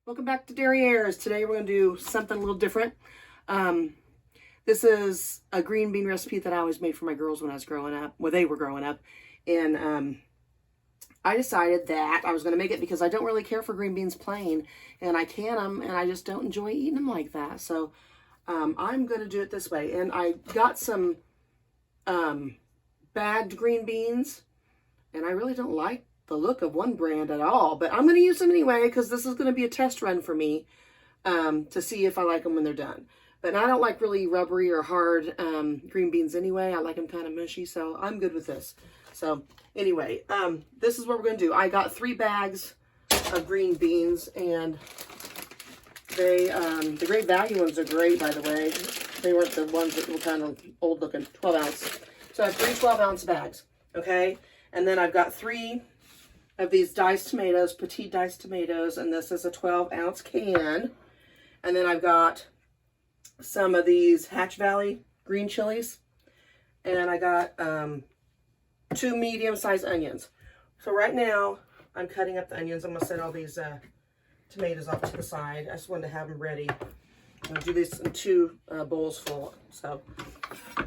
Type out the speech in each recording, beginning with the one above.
Welcome back to Derrieres. Today we're going to do something a little different. This is a green bean recipe that I always made for my girls when I was growing up. Well, they were growing up. And I decided that I was going to make it because I don't really care for green beans plain. And I can them, and I just don't enjoy eating them like that. So I'm going to do it this way. And I got some bagged green beans. And I really don't like the look of one brand at all, but I'm going to use them anyway because this is going to be a test run for me to see if I like them when they're done. But I don't like really rubbery or hard green beans anyway. I like them kind of mushy, so I'm good with this. So anyway, this is what we're going to do. I got 3 bags of green beans, and they the Great Value ones are great, by the way. They weren't the ones that were kind of old looking, 12 ounce. So I have 3 12-ounce bags, okay? And then I've got 3 of these diced tomatoes, petite diced tomatoes, and this is a 12-ounce can. And then I've got some of these Hatch Valley green chilies, and I got 2 medium-sized onions. So right now, I'm cutting up the onions. I'm going to set all these tomatoes off to the side. I just wanted to have them ready. I'm going to do this in 2 bowls full, so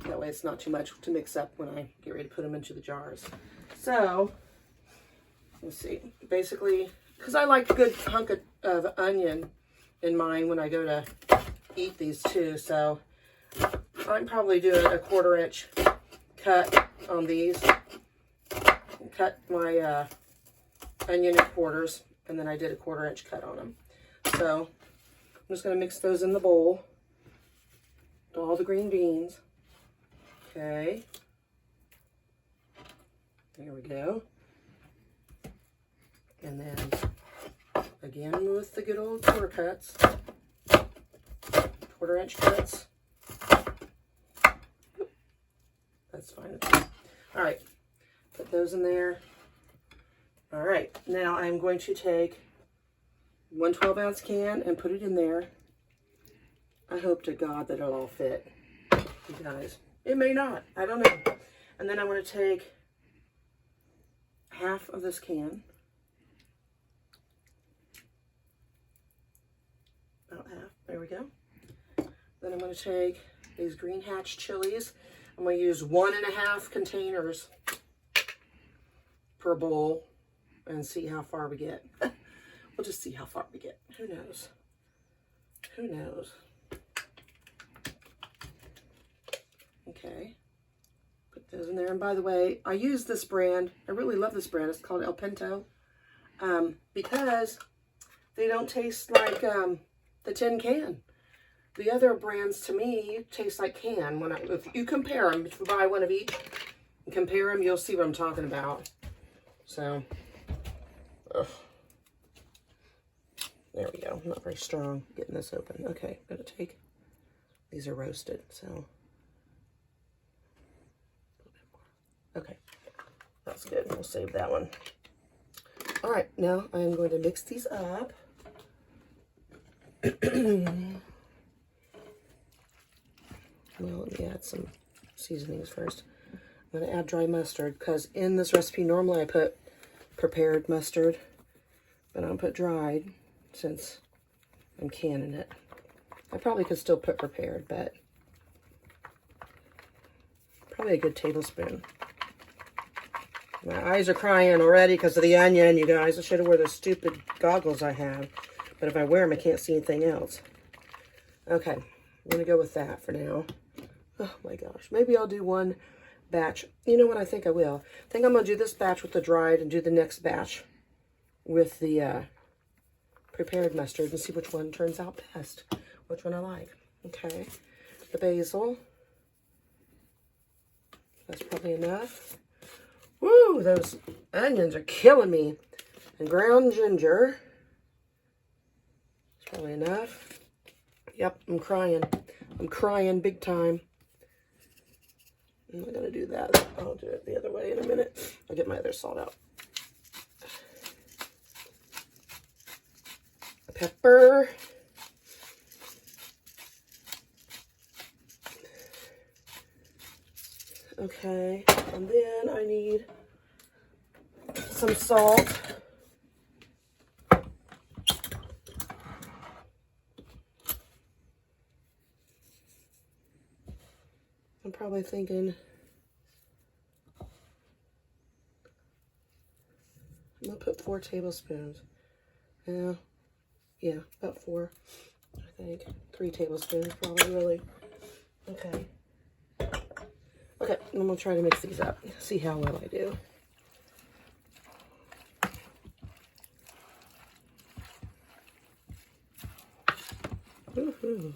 that way it's not too much to mix up when I get ready to put them into the jars. So let's see, basically, because I like a good hunk of onion in mine when I go to eat these too, so I'm probably doing a 1/4 inch cut on these. Cut my onion in quarters, and then I did a 1/4 inch cut on them. So I'm just going to mix those in the bowl with all the green beans. Okay, there we go. And then, again, with the good old 1/4 cuts, 1/4 inch cuts. That's fine. All right, put those in there. All right, now I'm going to take 1 12-ounce can and put it in there. I hope to God that it'll all fit, you guys. It may not, I don't know. And then I'm going to take half of this can. About half. There we go. Then I'm going to take these green Hatch chilies. I'm going to use 1.5 containers per bowl and see how far we get. We'll just see how far we get. Who knows? Who knows? Okay. Put those in there. And by the way, I use this brand. I really love this brand. It's called El Pinto. Because they don't taste like the tin can. The other brands to me taste like can. If you compare them, if you buy one of each and compare them, you'll see what I'm talking about. So, ugh. There we go. Not very strong getting this open. Okay, I'm gonna take. These are roasted, so. Okay, that's good. We'll save that one. All right, now I'm going to mix these up. Well, let me add some seasonings first. I'm going to add dry mustard because in this recipe, normally I put prepared mustard, but I don't put dried since I'm canning it. I probably could still put prepared, but probably a good tablespoon. My eyes are crying already because of the onion, you guys. I should have worn the stupid goggles I have, but if I wear them, I can't see anything else. Okay, I'm going to go with that for now. Oh my gosh, maybe I'll do one batch. You know what, I think I will. I think I'm going to do this batch with the dried and do the next batch with the prepared mustard and see which one turns out best, which one I like. Okay, the basil. That's probably enough. Woo, those onions are killing me. And ground ginger. It's probably enough. Yep, I'm crying. I'm crying big time. I'm not going to do that. I'll do it the other way in a minute. I'll get my other salt out. Pepper. Okay, and then I need some salt. probably thinking I'm gonna put 4 tablespoons. Yeah, about 4, I think. 3 tablespoons probably, really. Okay. Okay, I'm gonna try to mix these up, see how well I do. Woohoo.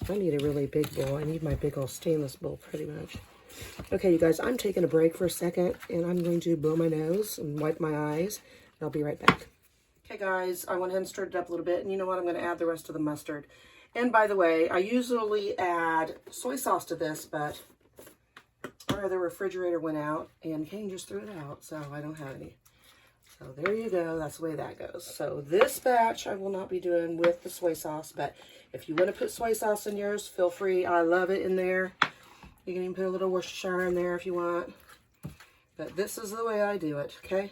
I need a really big bowl. I need my big old stainless bowl pretty much. Okay, you guys, I'm taking a break for a second, and I'm going to blow my nose and wipe my eyes, and I'll be right back. Okay, guys, I went ahead and stirred it up a little bit, and you know what? I'm going to add the rest of the mustard. And by the way, I usually add soy sauce to this, but the refrigerator went out, and Kane just threw it out, so I don't have any. So there you go. That's the way that goes. So this batch I will not be doing with the soy sauce, but if you want to put soy sauce in yours, feel free. I love it in there. You can even put a little Worcestershire in there if you want. But this is the way I do it, okay?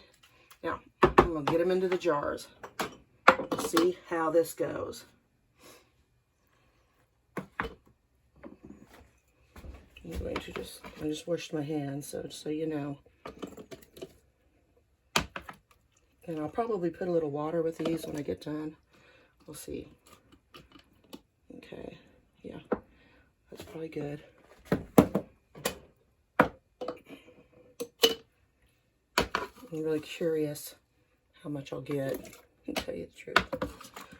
Now, I'm going to get them into the jars. See how this goes. I'm going to I just washed my hands, so you know. And I'll probably put a little water with these when I get done. We'll see. Okay, yeah, that's probably good. I'm really curious how much I'll get, to tell you the truth. I'm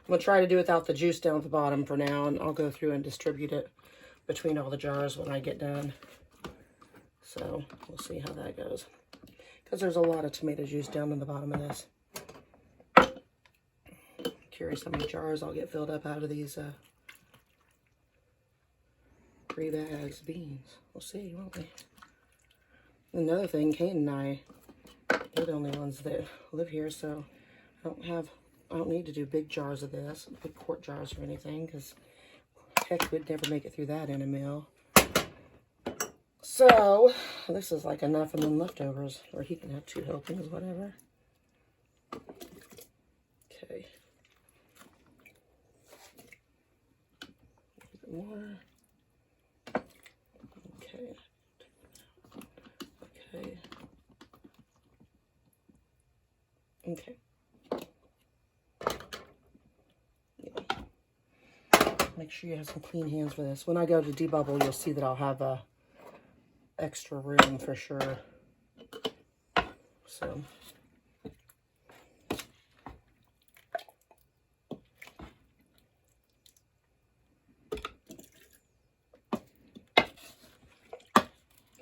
going to try to do without the juice down at the bottom for now, and I'll go through and distribute it between all the jars when I get done. So we'll see how that goes. Because there's a lot of tomato juice down in the bottom of this. Curious how many jars I'll get filled up out of these 3 bags of beans. We'll see, won't we? Another thing, Kane and I, they're the only ones that live here, so I don't need to do big jars of this, big quart jars or anything, because heck, we'd never make it through that in a meal. So this is like enough, and then leftovers, or he can have 2 helpings, whatever. Okay. A little bit more. Okay. Okay. Okay. Yeah. Make sure you have some clean hands for this. When I go to debubble, you'll see that I'll have extra room for sure. So.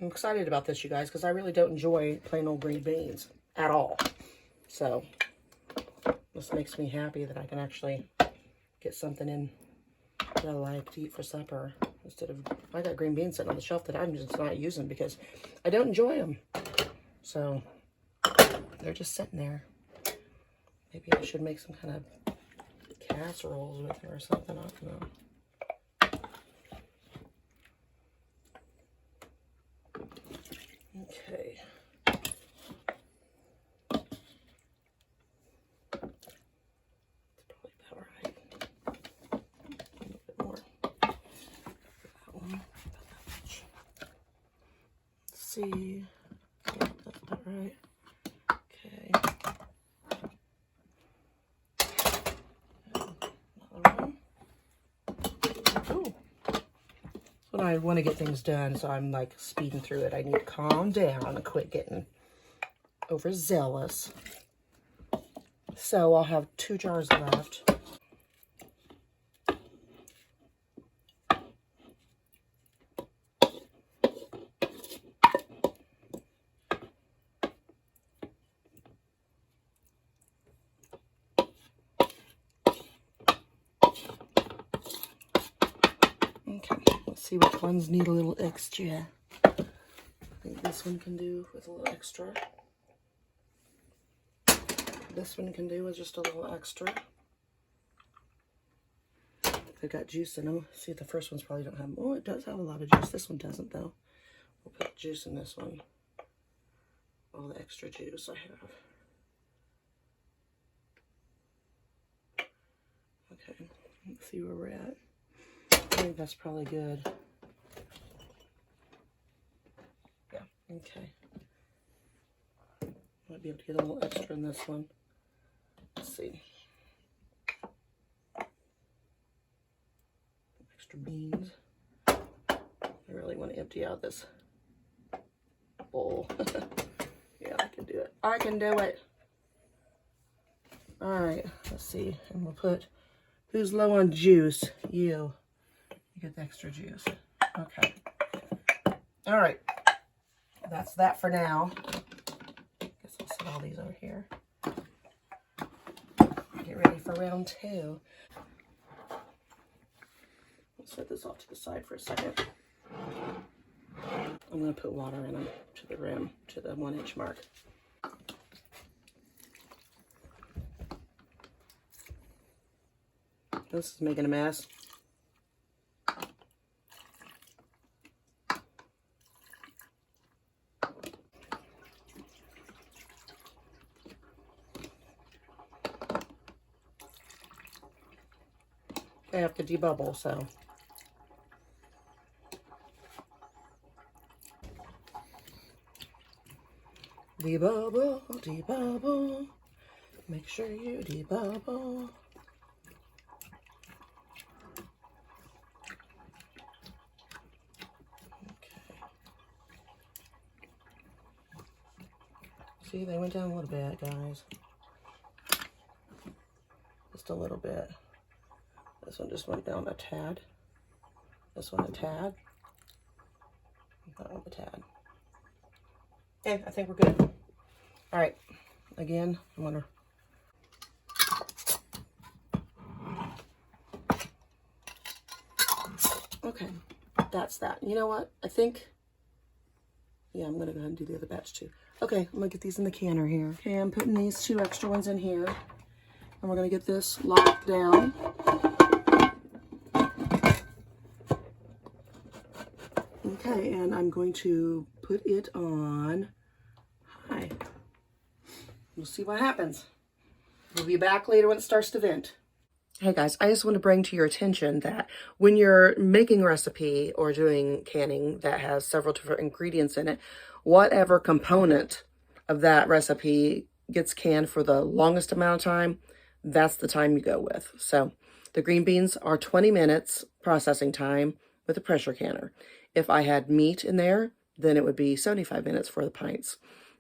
I'm excited about this, you guys, because I really don't enjoy plain old green beans at all. So this makes me happy that I can actually get something in that I like to eat for supper instead of, I got green beans sitting on the shelf that I'm just not using because I don't enjoy them. So they're just sitting there. Maybe I should make some kind of casseroles with them or something. I don't know. Okay. That's probably about right. A little bit more. That one. About that much. Let's see. Yeah, that's about right. Okay. Another one. Ooh. When I want to get things done, so I'm like speeding through it. I need to calm down and quit getting overzealous. So I'll have 2 jars left. Okay, let's see which ones need a little extra. I think this one can do with a little extra. This one can do with just a little extra. They've got juice in them. See, the first ones probably don't have, oh, it does have a lot of juice. This one doesn't, though. We'll put juice in this one. All the extra juice I have. Okay, let's see where we're at. I think that's probably good. Okay. Might be able to get a little extra in this one. Let's see. Extra beans. I really want to empty out this bowl. Yeah, I can do it. I can do it. All right, let's see. And we'll put, who's low on juice? You get the extra juice. Okay. All right. That's that for now. Guess I'll set all these over here. Get ready for round 2. Let's set this off to the side for a second. I'm going to put water in them to the rim, to the 1-inch mark. This is making a mess. I have to debubble, so. Debubble, debubble. Make sure you debubble. See, they went down a little bit, guys. Just a little bit. This one just went down a tad. This one a tad. That one a tad. Okay, I think we're good. All right. Again, I'm gonna. Okay, that's that. You know what? I think. Yeah, I'm gonna go ahead and do the other batch too. Okay, I'm gonna get these in the canner here. Okay, I'm putting these 2 extra ones in here. And we're gonna get this locked down. Okay, and I'm going to put it on high. We'll see what happens. We'll be back later when it starts to vent. Hey guys, I just want to bring to your attention that when you're making a recipe or doing canning that has several different ingredients in it, whatever component of that recipe gets canned for the longest amount of time, that's the time you go with. So the green beans are 20 minutes processing time with a pressure canner. If I had meat in there, then it would be 75 minutes for the pints,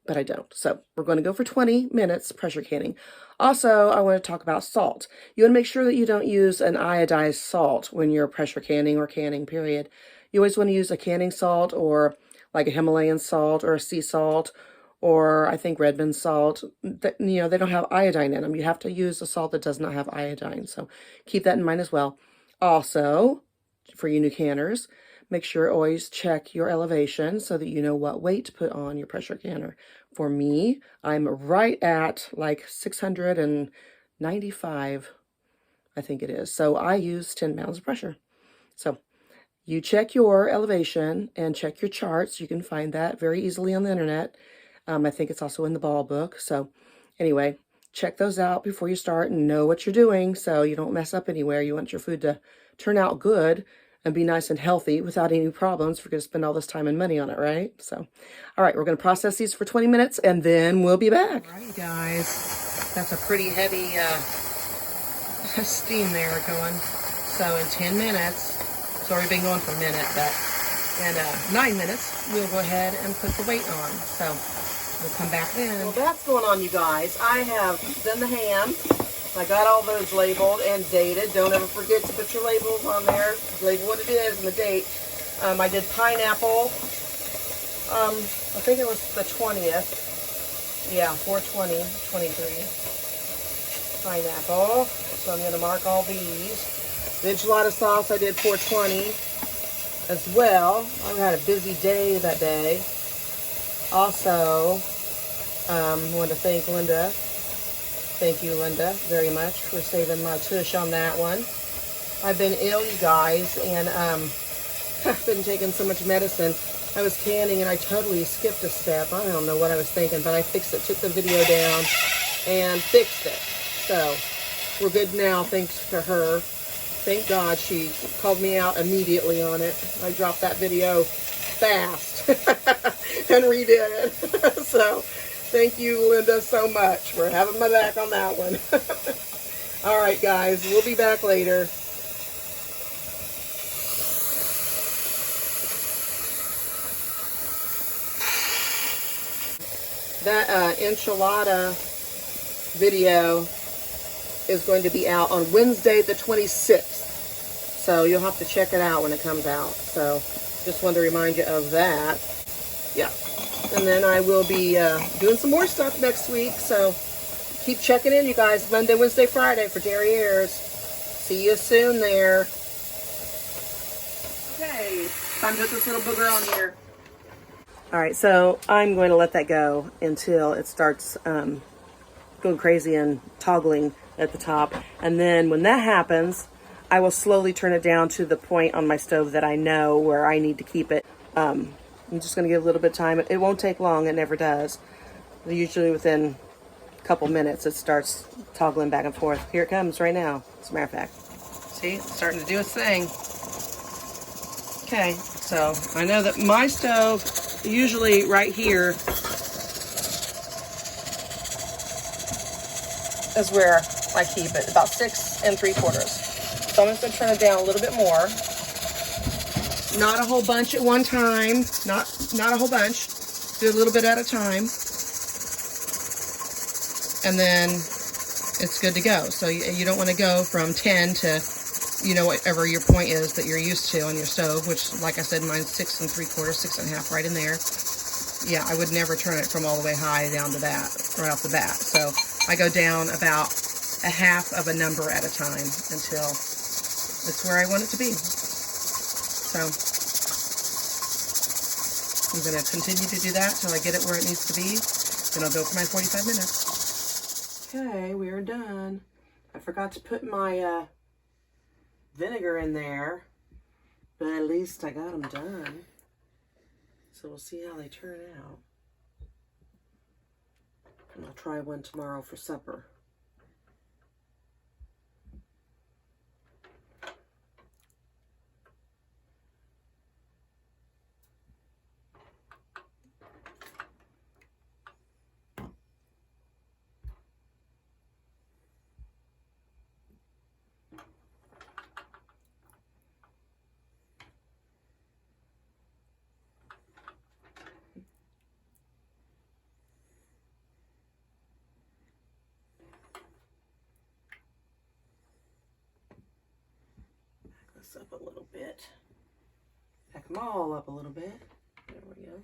but I don't. So we're going to go for 20 minutes pressure canning. Also, I want to talk about salt. You want to make sure that you don't use an iodized salt when you're pressure canning or canning, period. You always want to use a canning salt or like a Himalayan salt or a sea salt or I think Redmond salt. That, you know, they don't have iodine in them. You have to use a salt that does not have iodine. So keep that in mind as well. Also, for you new canners, make sure always check your elevation so that you know what weight to put on your pressure canner. For me, I'm right at like 695, I think it is. So I use 10 pounds of pressure. So you check your elevation and check your charts. You can find that very easily on the internet. I think it's also in the ball book. So anyway, check those out before you start and know what you're doing so you don't mess up anywhere. You want your food to turn out good and be nice and healthy without any problems. We're going to spend all this time and money on it, right? So, all right, we're going to process these for 20 minutes, and then we'll be back. All right, guys. That's a pretty heavy steam there going. So in 10 minutes, it's already been going for a minute, but in 9 minutes, we'll go ahead and put the weight on. So we'll come back then. Well, that's going on, you guys. I have done the ham. I got all those labeled and dated. Don't ever forget to put your labels on there. Label what it is and the date. I did pineapple. I think it was the 20th. Yeah, 4/20/23. Pineapple. So I'm going to mark all these. The enchilada sauce I did 4/20 as well. I had a busy day that day. Also, I want to thank Linda. Thank you, Linda, very much for saving my tush on that one. I've been ill, you guys, and I've been taking so much medicine. I was canning and I totally skipped a step. I don't know what I was thinking, but I fixed it, took the video down and fixed it. So we're good now, thanks to her. Thank God she called me out immediately on it. I dropped that video fast and redid it. So thank you, Linda, so much for having my back on that one. All right, guys, we'll be back later. That enchilada video is going to be out on Wednesday the 26th. So you'll have to check it out when it comes out. So just wanted to remind you of that. Yeah. And then I will be doing some more stuff next week. So keep checking in, you guys. Monday, Wednesday, Friday for Derrieres. See you soon there. Okay, time to put this little booger on here. All right, so I'm going to let that go until it starts going crazy and toggling at the top. And then when that happens, I will slowly turn it down to the point on my stove that I know where I need to keep it. I'm just going to give it a little bit of time. It won't take long. It never does. Usually within a couple minutes, it starts toggling back and forth. Here it comes right now, as a matter of fact. See, it's starting to do its thing. Okay, so I know that my stove, usually right here, is where I keep it, about 6 3/4. So I'm just gonna turn it down a little bit more. Not a whole bunch at one time, not a whole bunch. Do a little bit at a time. And then it's good to go. So you don't wanna go from 10 to, you know, whatever your point is that you're used to on your stove, which, like I said, mine's 6 3/4, 6 1/2, right in there. Yeah, I would never turn it from all the way high down to that, right off the bat. So I go down about 1/2 of a number at a time until it's where I want it to be. So I'm going to continue to do that till I get it where it needs to be. Then I'll go for my 45 minutes. Okay, we are done. I forgot to put my vinegar in there, but at least I got them done. So we'll see how they turn out. And I'll try one tomorrow for supper. Up a little bit. Back them all up a little bit. There we go.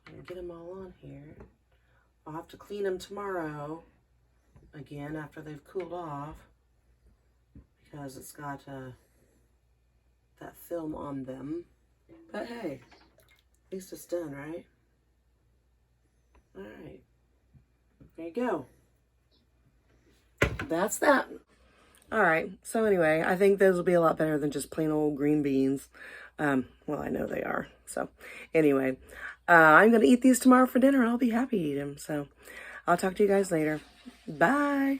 And get them all on here. I'll have to clean them tomorrow again after they've cooled off because it's got that film on them. But hey, at least it's done, right? All right. There you go. That's that. All right. So anyway, I think those will be a lot better than just plain old green beans. Well, I know they are. So anyway, I'm going to eat these tomorrow for dinner. I'll be happy to eat them. So I'll talk to you guys later. Bye.